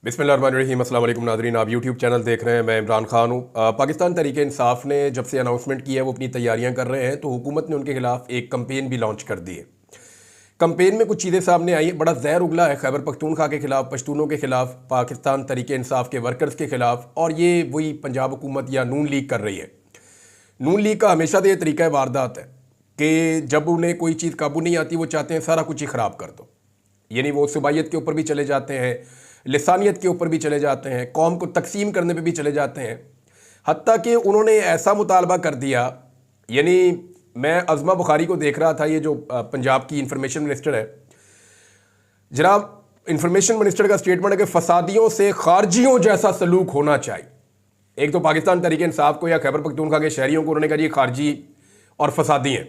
बिस्मिल्लाहिर्रहमानिर्रहीम। अस्सलाम वालेकुम नाज़रीन, आप यूट्यूब चैनल देख रहे हैं। मैं इमरान खान हूँ। पाकिस्तान तहरीक इंसाफ ने जब से अनाउंसमेंट की है वो अपनी तैयारियां कर रहे हैं, तो हुकूमत ने उनके खिलाफ एक कंपेन भी लॉन्च कर दी है। कंपेन में कुछ चीज़ें सामने आई हैं। बड़ा जहर उगला है खैबर पख्तूनख्वा के खिलाफ, पश्तूनों के खिलाफ, पाकिस्तान तहरीक इंसाफ के वर्कर्स के खिलाफ, और ये वही पंजाब हुकूमत या नून लीग कर रही है। नून लीग का हमेशा से ये तरीका वारदात है कि जब उन्हें कोई चीज़ काबू नहीं आती वो चाहते हैं सारा कुछ ही ख़राब कर दो। यानी वो सुबाइयत के ऊपर भी चले जाते हैं, लिसानियत के ऊपर भी चले जाते हैं, कौम को तकसीम करने पे भी चले जाते हैं। हत्ता कि उन्होंने ऐसा मुतालबा कर दिया, यानी मैं अज़मा बुखारी को देख रहा था, ये जो पंजाब की इंफॉर्मेशन मिनिस्टर है, जनाब इंफॉर्मेशन मिनिस्टर का स्टेटमेंट है कि फसादियों से खारजियों जैसा सलूक होना चाहिए। एक तो पाकिस्तान तहरीक इंसाफ को या खैबर पख्तूनख्वा के शहरियों को उन्होंने कहा ये खारजी और फसादी हैं,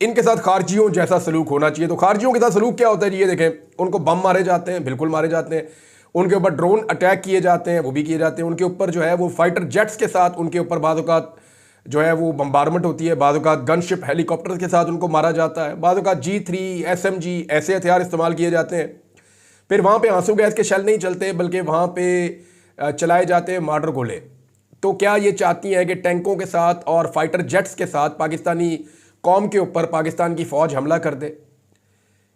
इनके साथ खारजियों जैसा सलूक होना चाहिए। तो खारजियों के साथ सलूक क्या होता है जी? ये देखें, उनको बम मारे जाते हैं, बिल्कुल मारे जाते हैं, उनके ऊपर ड्रोन अटैक किए जाते हैं, वो भी किए जाते हैं, उनके ऊपर जो है वो फाइटर जेट्स के साथ उनके ऊपर बाद औक़ात जो है वो बम्बारमेंट होती है, बाद औक़ात गनशिप हेलीकॉप्टर के साथ उनको मारा जाता है, बाद औक़ात G3 SMG ऐसे हथियार इस्तेमाल किए जाते हैं। फिर वहाँ पे आंसू गैस के शेल नहीं चलते, बल्कि वहाँ पे चलाए जाते हैं मार्टर गोले। तो क्या ये चाहती हैं कि टैंकों के साथ और फाइटर जेट्स के साथ पाकिस्तानी कौम के ऊपर पाकिस्तान की फ़ौज हमला कर दे?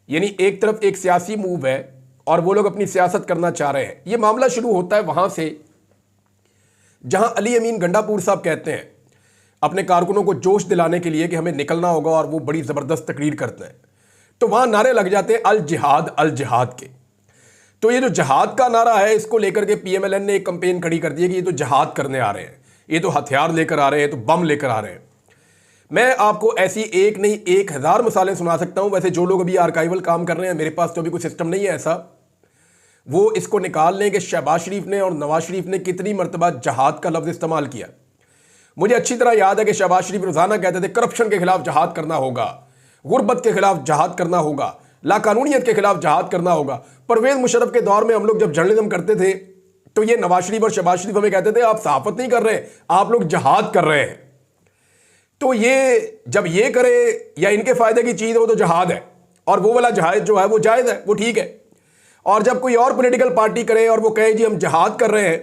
यानी एक तरफ एक सियासी मूव है और वो लोग अपनी सियासत करना चाह रहे हैं। ये मामला शुरू होता है वहाँ से जहाँ अली अमीन गंडापुर साहब कहते हैं अपने कारकुनों को जोश दिलाने के लिए कि हमें निकलना होगा, और वो बड़ी ज़बरदस्त तकरीर करते हैं। तो वहाँ नारे लग जाते हैं अल जिहाद के। तो ये जो जहाद का नारा है, इसको लेकर के PMLN ने एक कंपेन खड़ी कर दी है कि ये तो जहाद करने आ रहे हैं, ये तो हथियार लेकर आ रहे हैं, तो बम लेकर आ रहे हैं। मैं आपको ऐसी एक नहीं 1000 मिसालें सुना सकता हूं। वैसे जो लोग अभी आर्काइवल काम कर रहे हैं, मेरे पास तो अभी कोई सिस्टम नहीं है ऐसा, वो इसको निकाल लें कि शहबाज शरीफ ने और नवाज शरीफ ने कितनी मरतबा जहाद का लफ्ज़ इस्तेमाल किया। मुझे अच्छी तरह याद है कि शहबाज शरीफ रोज़ाना कहते थे करप्शन के खिलाफ जहाद करना होगा, गुर्बत के खिलाफ जहाद करना होगा, लाकानूनियत के खिलाफ जहाद करना होगा। परवेज़ मुशर्रफ के दौर में हम लोग जब जर्नलिज्म करते थे तो ये नवाज शरीफ और शहबाज शरीफ हमें कहते थे आप सहाफत नहीं कर रहे, आप लोग जहाद कर रहे हैं। तो ये जब ये करे या इनके फायदे की चीज़ हो तो जहाद है, और वो वाला जहाद जो है वो जायज़ है, वो ठीक है। और जब कोई और पॉलिटिकल पार्टी करे और वो कहे जी हम जहाद कर रहे हैं,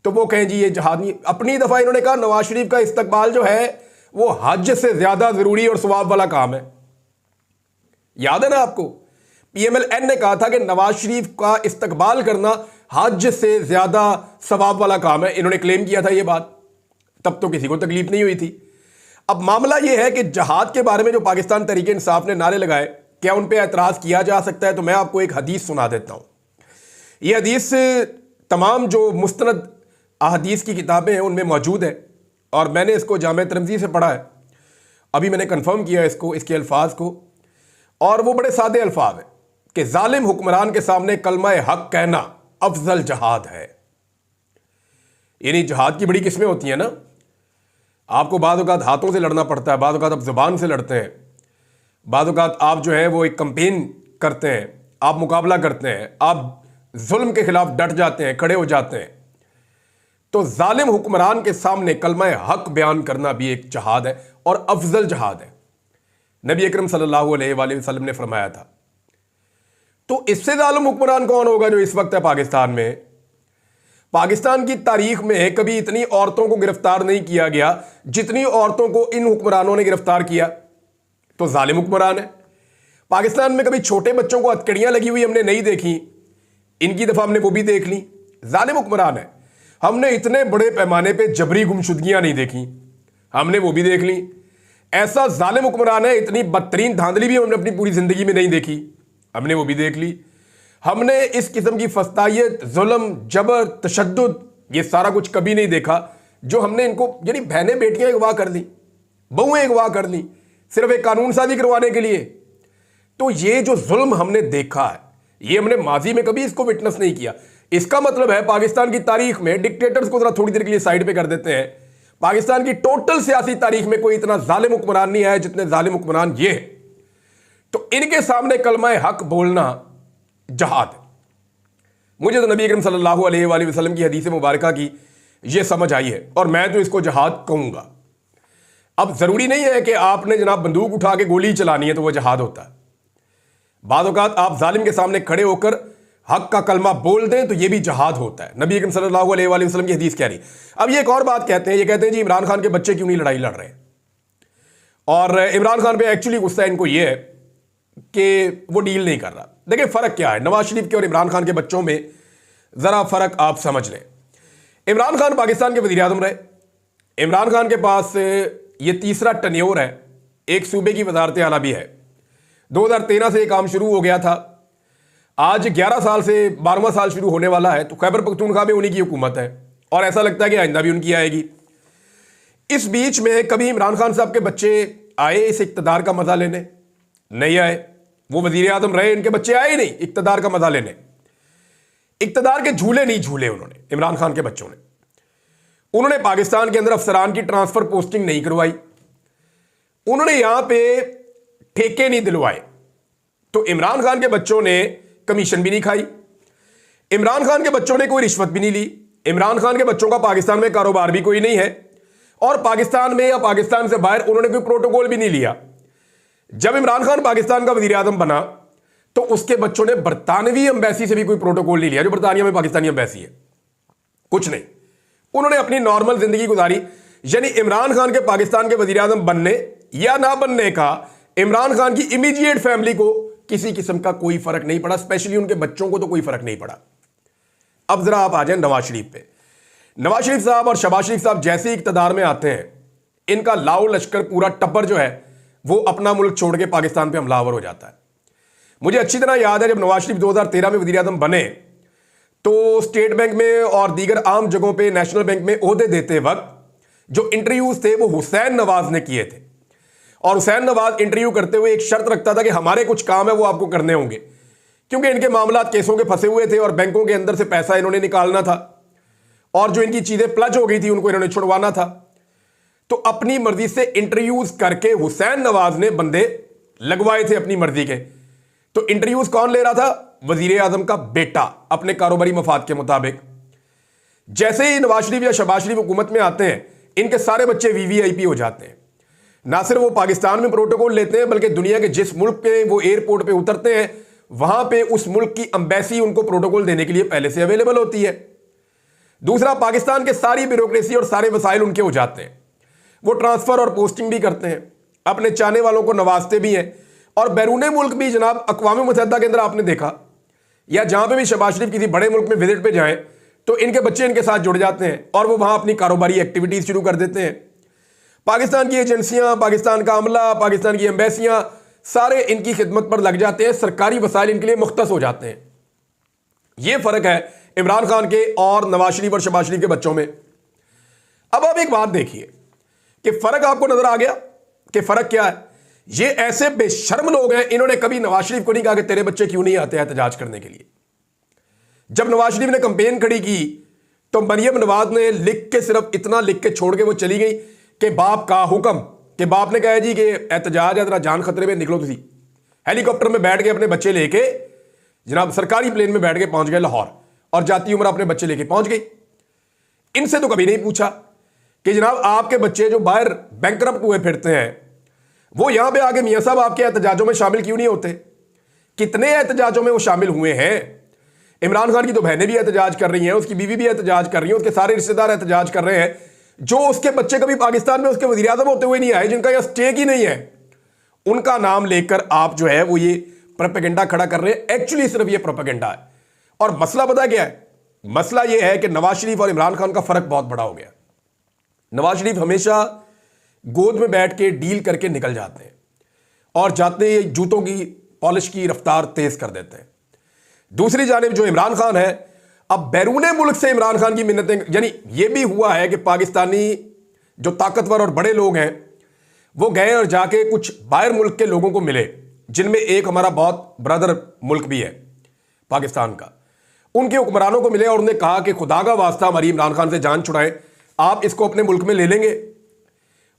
तो वो कहें जी ये जहाद नहीं। अपनी दफ़ा इन्होंने कहा नवाज शरीफ का इस्तकबाल जो है वो हज से ज़्यादा ज़रूरी और सवाब वाला काम है। याद है ना आपको? PMLN ने कहा था कि नवाज शरीफ का इस्तकबाल करना हज से ज़्यादा सवाब वाला काम है। इन्होंने क्लेम किया था ये बात, तब तो किसी को तकलीफ नहीं हुई थी। अब मामला यह है कि जहाद के बारे में जो पाकिस्तान तहरीक इंसाफ ने नारे लगाए, क्या उन पर एतराज़ किया जा सकता है? तो मैं आपको एक हदीस सुना देता हूँ। ये हदीस तमाम जो मुस्तनद अहदीस की किताबें हैं उनमें मौजूद है, और मैंने इसको जामे तिरमिज़ी से पढ़ा है। अभी मैंने कन्फर्म किया इसको, इसके अल्फाज को, और वो बड़े सादे अल्फाज हैं कि जालिम हुक्मरान के सामने कलमा हक कहना अफजल जहाद है। यानी जहाद की बड़ी किस्में होती हैं ना। आपको बाद औक़ात हाथों से लड़ना पड़ता है, बाद औक़ात आप ज़ुबान से लड़ते हैं, बाद औक़ात आप जो है वो एक कंपेन करते हैं, आप मुकाबला करते हैं, आप जुल्म के खिलाफ डट जाते हैं, खड़े हो जाते हैं। तो जालिम हुक्मरान के सामने कलमा हक बयान करना भी एक जहाद है, और अफजल जहाद है। नबी अकरम सल्लल्लाहु अलैहि वसल्लम ने फरमाया था। तो इससे जालिम हुक्मरान कौन होगा जो इस वक्त है पाकिस्तान में? पाकिस्तान की तारीख में कभी इतनी औरतों को गिरफ्तार नहीं किया गया जितनी औरतों को इन हुक्मरानों ने गिरफ्तार किया। तो जालिम हुक्मरान है। पाकिस्तान में कभी छोटे बच्चों को हथकड़ियां लगी हुई हमने नहीं देखी, इनकी दफा हमने वो भी देख ली। जालिम हुक्मरान है। हमने इतने बड़े पैमाने पे जबरी गुमशुदगियां नहीं देखी, हमने वो भी देख ली। ऐसा जालिम हुक्मरान है, इतनी बदतरीन धांधली भी हमने अपनी पूरी जिंदगी में नहीं देखी, हमने वो भी देख ली। हमने इस किस्म की फस्तायत, जुल्म, जबर, तशद्दुद, ये सारा कुछ कभी नहीं देखा जो हमने इनको, यानी बहनें बेटियां अगवा कर ली, बहुएं अगवा कर ली, सिर्फ एक कानून साजी करवाने के लिए। तो ये जो जुल्म हमने देखा है, ये हमने माजी में कभी इसको विटनेस नहीं किया। इसका मतलब है पाकिस्तान की तारीख में, डिक्टेटर्स को जरा थोड़ी देर के लिए साइड पे कर देते हैं, पाकिस्तान की टोटल सियासी तारीख में कोई इतना जालिम हुक्मरान नहीं आया जितने जालिम हुक्मरान ये है। तो इनके सामने कलमा हक बोलना जहाद है। मुझे तो नबी अकरम सल्लल्लाहु अलैहि वसल्लम की हदीस मुबारका की ये समझ आई है, और मैं तो इसको जहाद कहूंगा। अब जरूरी नहीं है कि आपने जनाब बंदूक उठा के गोली चलानी है तो वह जहाद होता है। बाद औक़ात आप जालिम के सामने खड़े होकर हक का कलमा बोल दें तो ये भी जहाद होता है। नबी अकरम सल्लल्लाहु अलैहि वसल्लम की हदीस कह रही। अब ये एक और बात कहते हैं, ये कहते हैं जी इमरान खान के बच्चे क्यों नहीं लड़ाई लड़ रहे, और इमरान खान पे एक्चुअली गुस्सा इनको ये है कि वो डील नहीं कर रहा। देखिए फ़र्क क्या है नवाज शरीफ के और इमरान खान के बच्चों में, ज़रा फ़र्क आप समझ लें। इमरान खान पाकिस्तान के वज़ीर आज़म रहे, इमरान खान के पास ये तीसरा टन्योर है, एक सूबे की वजारत आला भी है। 2013 से ये काम शुरू हो गया था, आज 11 साल से 12वां साल शुरू होने वाला है। तो खैबर पख्तूनख्वा में उन्हीं की हुकूमत है और ऐसा लगता है कि आइंदा भी उनकी आएगी। इस बीच में कभी इमरान खान साहब के बच्चे आए इस इक़्तिदार का मजा लेने? नहीं आए। वो वजीर आज़म रहे, इनके बच्चे आए ही नहीं इक़्तिदार का मजा लेने। इक़्तिदार के झूले नहीं झूले उन्होंने, इमरान खान के बच्चों ने। उन्होंने पाकिस्तान के अंदर अफसरान की ट्रांसफर पोस्टिंग नहीं करवाई, उन्होंने यहां पे ठेके नहीं दिलवाए। तो इमरान खान के बच्चों ने कमीशन भी नहीं खाई, इमरान खान के बच्चों ने कोई रिश्वत भी नहीं ली, इमरान खान के बच्चों का पाकिस्तान में कारोबार भी कोई नहीं है, और पाकिस्तान में या पाकिस्तान से बाहर उन्होंने कोई प्रोटोकॉल भी नहीं लिया। जब इमरान खान पाकिस्तान का वजीर आज़म बना तो उसके बच्चों ने बरतानवी एम्बेसी से भी कोई प्रोटोकॉल नहीं लिया, जो बरतानिया में पाकिस्तानी एम्बेसी है, कुछ नहीं। उन्होंने अपनी नॉर्मल जिंदगी गुजारी। यानी इमरान खान के पाकिस्तान के वजीर आज़म बनने या ना बनने का इमरान खान की इमीडिएट फैमिली को किसी किस्म का कोई फर्क नहीं पड़ा, स्पेशली उनके बच्चों को तो कोई फर्क नहीं पड़ा। अब जरा आप आ जाए नवाज शरीफ पे। नवाज शरीफ साहब और शहबाज शरीफ साहब जैसे इक़्तिदार में आते हैं, इनका लाओ लश्कर पूरा टब्बर जो है वो अपना मुल्क छोड़ के पाकिस्तान पे हमलावर हो जाता है। मुझे अच्छी तरह याद है जब नवाज शरीफ 2013 में वज़ीर आज़म बने तो स्टेट बैंक में और दीगर आम जगहों पे नेशनल बैंक में ओहदे देते वक्त जो इंटरव्यूज थे वो हुसैन नवाज ने किए थे, और हुसैन नवाज इंटरव्यू करते हुए एक शर्त रखता था कि हमारे कुछ काम है वो आपको करने होंगे, क्योंकि इनके मामलात केसों के फंसे हुए थे और बैंकों के अंदर से पैसा इन्होंने निकालना था और जो इनकी चीजें प्लज हो गई थी उनको इन्होंने छुड़वाना था। तो अपनी मर्जी से इंटरव्यूज करके हुसैन नवाज ने बंदे लगवाए थे अपनी मर्जी के। तो इंटरव्यूज कौन ले रहा था? वजीर आजम का बेटा, अपने कारोबारी मफाद के मुताबिक। जैसे ही नवाज शरीफ या शहबाज शरीफ हुकूमत में आते हैं, इनके सारे बच्चे वीवीआईपी हो जाते हैं। ना सिर्फ वो पाकिस्तान में प्रोटोकॉल लेते हैं, बल्कि दुनिया के जिस मुल्क पे वो एयरपोर्ट पे उतरते हैं वहां पे उस मुल्क की एम्बेसी उनको प्रोटोकॉल देने के लिए पहले से अवेलेबल होती है। दूसरा, पाकिस्तान के सारी ब्यूरोक्रेसी और सारे वसाइल उनके हो जाते हैं। वो ट्रांसफर और पोस्टिंग भी करते हैं, अपने चाहने वालों को नवाजते भी हैं। और बैरून मुल्क भी जनाब अक़वाम मुत्तहिदा के अंदर आपने देखा, या जहां पे भी शहबाज शरीफ किसी बड़े मुल्क में विजिट पे जाएं तो इनके बच्चे इनके साथ जुड़ जाते हैं और वो वहां अपनी कारोबारी एक्टिविटीज शुरू कर देते हैं। पाकिस्तान की एजेंसियां, पाकिस्तान का अमला, पाकिस्तान की एम्बेसियां सारे इनकी खिदमत पर लग जाते हैं, सरकारी वसाइल इनके लिए मुख्तस हो जाते हैं। यह फर्क है इमरान खान के और नवाज शरीफ और शहबाज शरीफ के बच्चों में। अब आप एक बात देखिए कि फर्क आपको नजर आ गया कि फर्क क्या है। ये ऐसे बेशर्म लोग हैं, इन्होंने कभी नवाज शरीफ को नहीं कहा कि तेरे बच्चे क्यों नहीं आते एहतजाज करने के लिए। जब नवाज शरीफ ने कंपेन खड़ी की तो मरियम नवाज ने लिख के, सिर्फ इतना लिख के छोड़ के वो चली गई कि बाप का हुक्म, कि बाप ने कहा जी कि एहतजाज है, जरा जान खतरे में निकलो। तुसी हेलीकॉप्टर में बैठ के अपने बच्चे लेके जनाब सरकारी प्लेन में बैठ के पहुंच गए लाहौर, और जाती उम्र अपने बच्चे लेके पहुंच गई। इनसे तो कभी नहीं पूछा कि जनाब आपके बच्चे जो बाहर बैंकरप्ट हुए फिरते हैं वो यहां पे आके मियां साहब आपके एहतजाजों में शामिल क्यों नहीं होते? कितने एहतजाजों में वो शामिल हुए हैं। इमरान खान की तो बहनें भी एहतजाज कर रही हैं, उसकी बीवी भी एहतजाज कर रही है, उसके सारे रिश्तेदार एहतजाज कर रहे हैं। जो उसके बच्चे कभी पाकिस्तान में उसके वज़ीर आज़म होते हुए नहीं आए, जिनका यह स्टेक ही नहीं है, उनका नाम लेकर आप जो है वो ये प्रोपेगेंडा खड़ा कर रहे हैं। एक्चुअली सिर्फ ये प्रोपेगेंडा है। और मसला पता क्या है? मसला यह है कि नवाज शरीफ और इमरान खान का फर्क बहुत बड़ा हो गया। नवाज शरीफ हमेशा गोद में बैठ के डील करके निकल जाते हैं और जाते ही जूतों की पॉलिश की रफ्तार तेज कर देते हैं। दूसरी जानिब जो इमरान खान है, अब बैरून मुल्क से इमरान खान की मिन्नतें, यानी यह भी हुआ है कि पाकिस्तानी जो ताकतवर और बड़े लोग हैं वो गए और जाके कुछ बाहर मुल्क के लोगों को मिले, जिनमें एक हमारा बहुत ब्रदर मुल्क भी है पाकिस्तान का। उनके हुक्मरानों को मिले और उन्हें कहा कि खुदा का वास्ता हमारी इमरान खान से जान छुड़ाएं, आप इसको अपने मुल्क में ले लेंगे।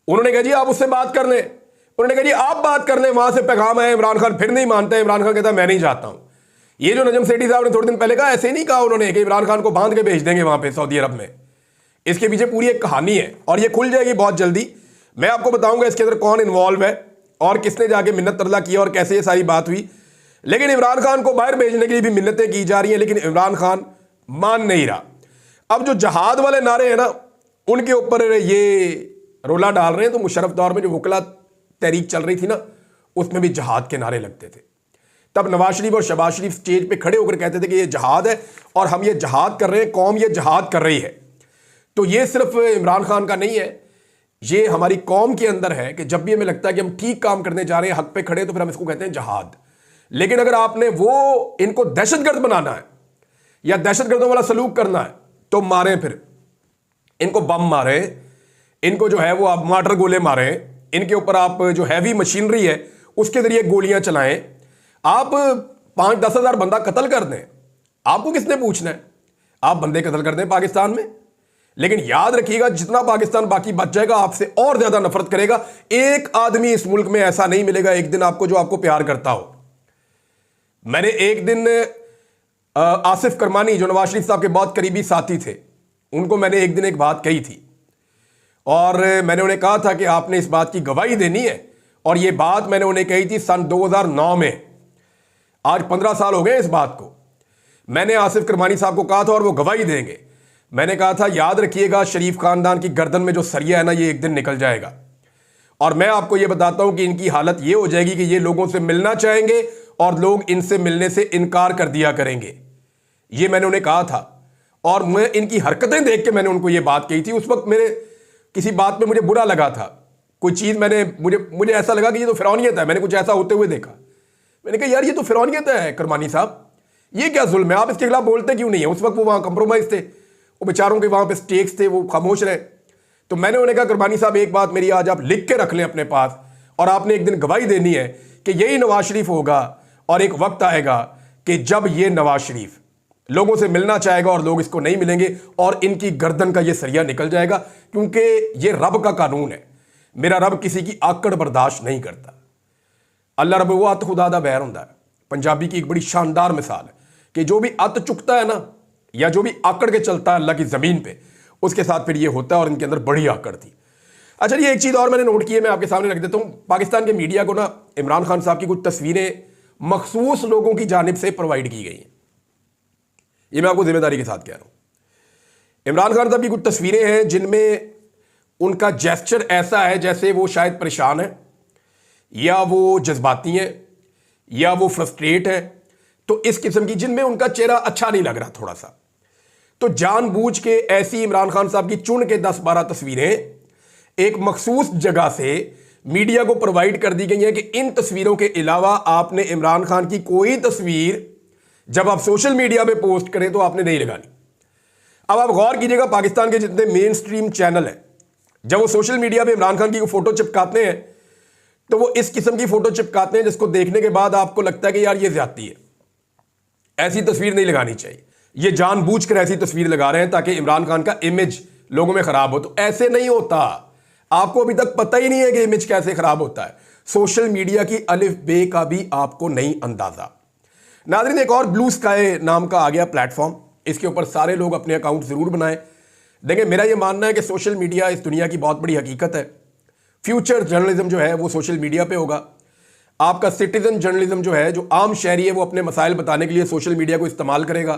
उन्होंने कहा जी आप उससे बात कर लें। उन्होंने कहा जी आप बात कर लें, वहां से पैगाम है। इमरान खान फिर नहीं मानते। इमरान खान कहता है मैं नहीं चाहता हूं। ये जो नजम सेठी साहब ने थोड़े दिन पहले कहा, ऐसे ही नहीं कहा उन्होंने कि इमरान खान को बांध के भेज देंगे वहां पे सऊदी अरब में। इसके पीछे पूरी एक कहानी है और ये खुल जाएगी बहुत जल्दी। मैं आपको बताऊंगा इसके अंदर कौन इन्वॉल्व है और किसने जाके मिन्नत तरला किया और कैसे ये सारी बात हुई। लेकिन इमरान खान को बाहर भेजने के लिए भी मिन्नतें की जा रही हैं, लेकिन इमरान खान मान नहीं रहा। अब जो जहाद वाले नारे हैं ना, उनके ऊपर ये रोला डाल रहे हैं। तो मुशर्रफ दौर में जो वकला तहरीक चल रही थी ना, उसमें भी जहाद के नारे लगते थे। तब नवाज शरीफ और शहबाज शरीफ स्टेज पे खड़े होकर कहते थे कि ये जहाद है और हम ये जहाद कर रहे हैं, कौम ये जहाद कर रही है। तो ये सिर्फ इमरान खान का नहीं है, ये हमारी कौम के अंदर है कि जब भी हमें लगता है कि हम ठीक काम करने जा रहे हैं, हक पे खड़े, तो फिर हम इसको कहते हैं जहाद। लेकिन अगर आपने वो इनको दहशतगर्द बनाना है या दहशतगर्दों वाला सलूक करना है, तो मारे, फिर इनको बम मारे, इनको जो है वो आप मार्टर गोले मारे, इनके ऊपर आप जो हैवी मशीनरी है उसके जरिए गोलियां चलाएं। आप 5-10 हज़ार बंदा कत्ल कर दें, आपको किसने पूछना है? आप बंदे कत्ल कर दें पाकिस्तान में, लेकिन याद रखिएगा जितना पाकिस्तान बाकी बच जाएगा आपसे और ज्यादा नफरत करेगा। एक आदमी इस मुल्क में ऐसा नहीं मिलेगा एक दिन आपको जो आपको प्यार करता हो। मैंने एक दिन आसिफ करमानी जो नवाज शरीफ साहब के बहुत करीबी साथी थे, उनको मैंने एक दिन एक बात कही थी और मैंने उन्हें कहा था कि आपने इस बात की गवाही देनी है। और यह बात मैंने उन्हें कही थी सन 2009 में। आज 15 साल हो गए इस बात को। मैंने आसिफ करमानी साहब को कहा था और वो गवाही देंगे। मैंने कहा था याद रखिएगा शरीफ खानदान की गर्दन में जो सरिया है ना, ये एक दिन निकल जाएगा। और मैं आपको ये बताता हूं कि इनकी हालत ये हो जाएगी कि ये लोगों से मिलना चाहेंगे और लोग इनसे मिलने से इनकार कर दिया करेंगे। ये मैंने उन्हें कहा था और मैं इनकी हरकतें देख के मैंने उनको ये बात कही थी। उस वक्त मेरे किसी बात में मुझे बुरा लगा था, कोई चीज़ मुझे ऐसा लगा कि ये तो फिरौनियत है। मैंने कुछ ऐसा होते हुए देखा, मैंने कहा यार ये तो फिरौनियत है करमानी साहब, ये क्या जुल्म है, आप इसके खिलाफ बोलते क्यों नहीं है? उस वक्त वो वहाँ कंप्रोमाइज़ थे, वो बेचारों के वहाँ पे स्टेक्स थे, वो खामोश रहे। तो मैंने उन्हें कहा करमानी साहब एक बात मेरी आज आप लिख के रख लें अपने पास, और आपने एक दिन गवाही देनी है कि यही नवाज शरीफ होगा और एक वक्त आएगा कि जब ये नवाज शरीफ लोगों से मिलना चाहेगा और लोग इसको नहीं मिलेंगे और इनकी गर्दन का ये सरिया निकल जाएगा, क्योंकि ये रब का कानून है। मेरा रब किसी की आकड़ बर्दाश्त नहीं करता। अल्लाह रब वो अत खुदा दा बैर होंदा है। पंजाबी की एक बड़ी शानदार मिसाल है कि जो भी अत चुकता है ना, या जो भी आकड़ के चलता है अल्लाह की ज़मीन पे, उसके साथ फिर ये होता है। और इनके अंदर बड़ी आकड़ थी। अच्छा, ये एक चीज़ और मैंने नोट की है, मैं आपके सामने रख देता हूँ। पाकिस्तान के मीडिया को ना इमरान खान साहब की कुछ तस्वीरें मखसूस लोगों की जानिब से प्रोवाइड की गई हैं। ये मैं आपको जिम्मेदारी के साथ कह रहा हूँ। इमरान खान साहब की कुछ तस्वीरें हैं जिनमें उनका जेस्चर ऐसा है जैसे वो शायद परेशान है, या वो जज्बाती हैं, या वो फ्रस्ट्रेट है। तो इस किस्म की जिनमें उनका चेहरा अच्छा नहीं लग रहा थोड़ा सा, तो जानबूझ के ऐसी इमरान खान साहब की चुन के 10-12 तस्वीरें एक मखसूस जगह से मीडिया को प्रोवाइड कर दी गई हैं कि इन तस्वीरों के अलावा आपने इमरान खान की कोई तस्वीर जब आप सोशल मीडिया पे पोस्ट करें तो आपने नहीं लगानी। अब आप गौर कीजिएगा, पाकिस्तान के जितने मेन स्ट्रीम चैनल हैं, जब वो सोशल मीडिया पे इमरान खान की फोटो चिपकाते हैं तो वो इस किस्म की फोटो चिपकाते हैं जिसको देखने के बाद आपको लगता है कि यार ये ज्यादती है, ऐसी तस्वीर नहीं लगानी चाहिए। ये जानबूझकर ऐसी तस्वीर लगा रहे हैं ताकि इमरान खान का इमेज लोगों में खराब हो। तो ऐसे नहीं होता। आपको अभी तक पता ही नहीं है कि इमेज कैसे खराब होता है। सोशल मीडिया की अलिफ बे का भी आपको नहीं अंदाजा। नाज़रीन, एक और ब्लू स्काई नाम का आ गया प्लेटफॉर्म, इसके ऊपर सारे लोग अपने अकाउंट जरूर बनाएं। देखिए, मेरा ये मानना है कि सोशल मीडिया इस दुनिया की बहुत बड़ी हकीकत है। फ्यूचर जर्नलिज्म जो है वो सोशल मीडिया पे होगा। आपका सिटीजन जर्नलिज्म जो है, जो आम शहरी है, वो अपने मसाइल बताने के लिए सोशल मीडिया को इस्तेमाल करेगा।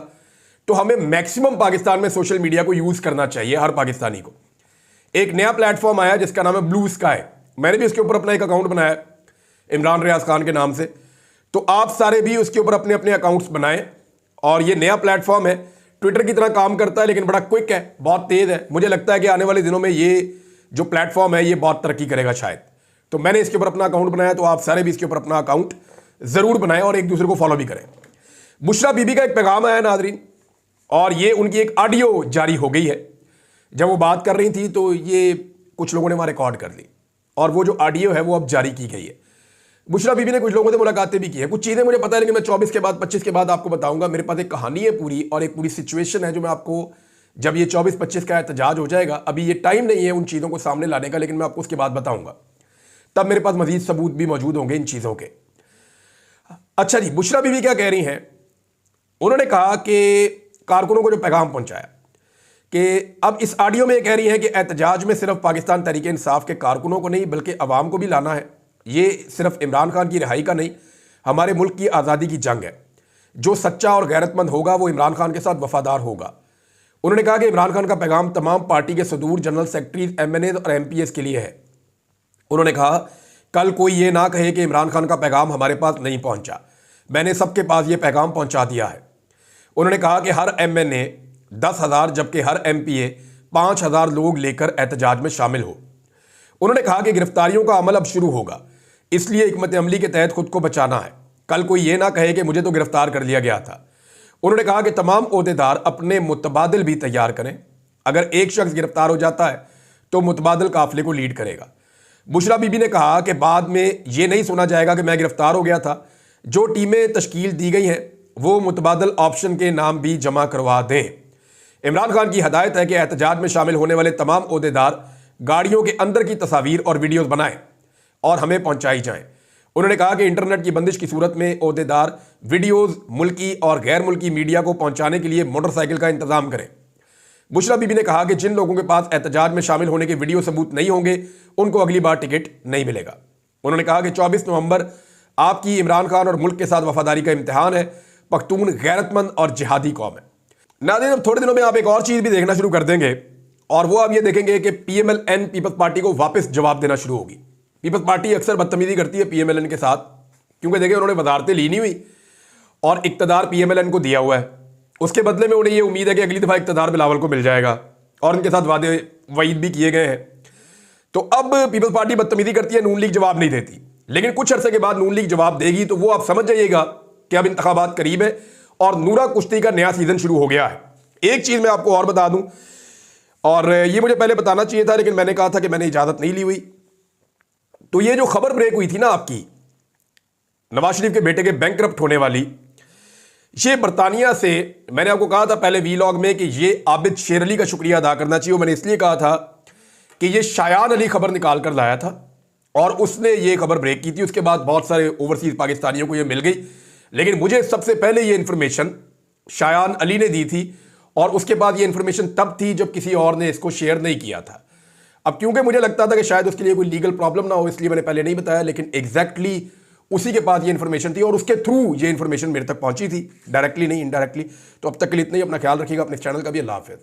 तो हमें मैक्सिमम पाकिस्तान में सोशल मीडिया को यूज़ करना चाहिए, हर पाकिस्तानी को। एक नया प्लेटफॉर्म आया जिसका नाम है ब्लू स्काई। मैंने भी उसके ऊपर अपना एक अकाउंट बनाया इमरान रियाज खान के नाम से। तो आप सारे भी उसके ऊपर अपने अपने अकाउंट्स बनाएं। और ये नया प्लेटफॉर्म है, ट्विटर की तरह काम करता है लेकिन बड़ा क्विक है, बहुत तेज़ है। मुझे लगता है कि आने वाले दिनों में ये जो प्लेटफॉर्म है ये बहुत तरक्की करेगा शायद। तो मैंने इसके ऊपर अपना अकाउंट बनाया, तो आप सारे भी इसके ऊपर अपना अकाउंट ज़रूर बनाएं और एक दूसरे को फॉलो भी करें। बुशरा बीबी का एक पैगाम आया नाज़रीन, और ये उनकी एक ऑडियो जारी हो गई है। जब वो बात कर रही थी तो ये कुछ लोगों ने वहाँ रिकॉर्ड कर ली, और वो जो ऑडियो है वो अब जारी की गई है। बुशरा बीबी ने कुछ लोगों से मुलाकातें भी की हैं। कुछ चीज़ें मुझे पता है लेकिन मैं 24 के बाद 25 के बाद आपको बताऊंगा। मेरे पास एक कहानी है पूरी, और एक पूरी सिचुएशन है जो मैं आपको, जब ये 24-25 का एहतजाज हो जाएगा, अभी ये टाइम नहीं है उन चीज़ों को सामने लाने का, लेकिन मैं आपको उसके बाद बताऊंगा। तब मेरे पास मजीद सबूत भी मौजूद होंगे इन चीज़ों के। अच्छा जी, बुशरा बीबी क्या कह रही हैं? उन्होंने कहा कि कारकुनों को जो पैगाम पहुंचाया कि अब इस ऑडियो में कह रही है कि एहतजाज में सिर्फ पाकिस्तान तहरीक इंसाफ के कारकुनों को नहीं बल्कि अवाम को भी लाना है। ये सिर्फ इमरान खान की रिहाई का नहीं, हमारे मुल्क की आज़ादी की जंग है। जो सच्चा और गैरतमंद होगा वो इमरान खान के साथ वफादार होगा। उन्होंने कहा कि इमरान खान का पैगाम तमाम पार्टी के सदूर, जनरल सेक्रेटरीज, MNAs और MPs के लिए है। उन्होंने कहा, कल कोई ये ना कहे कि इमरान खान का पैगाम हमारे पास नहीं पहुंचा, मैंने सबके पास ये पैगाम पहुंचा दिया है। उन्होंने कहा कि हर MNA 10,000 जबकि हर MPA 5,000 लोग लेकर एहतजाज में शामिल हो। उन्होंने कहा कि गिरफ्तारियों का अमल अब शुरू होगा, इसलिए हिकमत अमली के तहत खुद को बचाना है। कल कोई ये ना कहे कि मुझे तो गिरफ्तार कर लिया गया था। उन्होंने कहा कि तमाम ओहदेदार अपने मुतबादिल भी तैयार करें। अगर एक शख्स गिरफ्तार हो जाता है तो मुतबादिल काफिले को लीड करेगा। बुशरा बीबी ने कहा कि बाद में ये नहीं सुना जाएगा कि मैं गिरफ्तार हो गया था। जो टीमें तश्कील दी गई हैं वो मुतबादिल ऑप्शन के नाम भी जमा करवा दें। इमरान खान की हदायत है कि एहतजाज में शामिल होने वाले तमाम ओहदेदार गाड़ियों के अंदर की तस्वीर और वीडियोस बनाएं और हमें पहुंचाई जाएं। उन्होंने कहा कि इंटरनेट की बंदिश की सूरत में ओहदेदार वीडियोस मुल्की और गैर मुल्की मीडिया को पहुंचाने के लिए मोटरसाइकिल का इंतजाम करें। बुशरा बीबी ने कहा कि जिन लोगों के पास एहतजाज में शामिल होने के वीडियो सबूत नहीं होंगे उनको अगली बार टिकट नहीं मिलेगा। उन्होंने कहा कि 24 नवंबर आपकी इमरान खान और मुल्क के साथ वफादारी का इम्तिहान है। पख्तून गैरतमंद और जिहादी कौम है। नाज़रीन, अब थोड़े दिनों में आप एक और चीज़ भी देखना शुरू कर देंगे और वो आप ये देखेंगे कि PMLN पीपल्स पार्टी को वापस जवाब देना शुरू होगी। पीपल्स पार्टी अक्सर बदतमीजी करती है PMLN के साथ, क्योंकि देखिए उन्होंने वजारतें ली नहीं हुई और इक्तदार PMLN को दिया हुआ है। उसके बदले में उन्हें ये उम्मीद है कि अगली दफ़ा इक्तदार बिलावल को मिल जाएगा और उनके साथ वादे वईद भी किए गए हैं। तो अब पीपल्स पार्टी बदतमीजी करती है, नून लीग जवाब नहीं देती, लेकिन कुछ अरसे के बाद नून लीग जवाब देगी तो वो आप समझ जाइएगा कि अब इंतखाबात करीब है और नूरा कुश्ती का नया सीजन शुरू हो गया है। एक चीज़ मैं आपको और बता दूं, और ये मुझे पहले बताना चाहिए था लेकिन मैंने कहा था कि मैंने इजाज़त नहीं ली हुई। तो ये जो खबर ब्रेक हुई थी ना आपकी नवाज शरीफ के बेटे के बैंकरप्ट होने वाली, ये बरतानिया से, मैंने आपको कहा था पहले वीलॉग में कि ये आबिद शेर अली का शुक्रिया अदा करना चाहिए। मैंने इसलिए कहा था कि ये शायान अली खबर निकाल कर लाया था और उसने ये खबर ब्रेक की थी। उसके बाद बहुत सारे ओवरसीज पाकिस्तानियों को ये मिल गई, लेकिन मुझे सबसे पहले ये इंफॉर्मेशन शायान अली ने दी थी और उसके बाद ये इंफॉर्मेशन तब थी जब किसी और ने इसको शेयर नहीं किया था। अब क्योंकि मुझे लगता था कि शायद उसके लिए कोई लीगल प्रॉब्लम ना हो, इसलिए मैंने पहले नहीं बताया, लेकिन एग्जैक्टली उसी के पास ये इंफॉर्मेशन थी और उसके थ्रू ये इंफॉर्मेशन मेरे तक पहुंची थी, डायरेक्टली नहीं, इनडायरेक्टली। तो अब तक के लिए इतना ही। अपना ख्याल रखिएगा, अपने चैनल का भी। अल्लाह हाफिज़।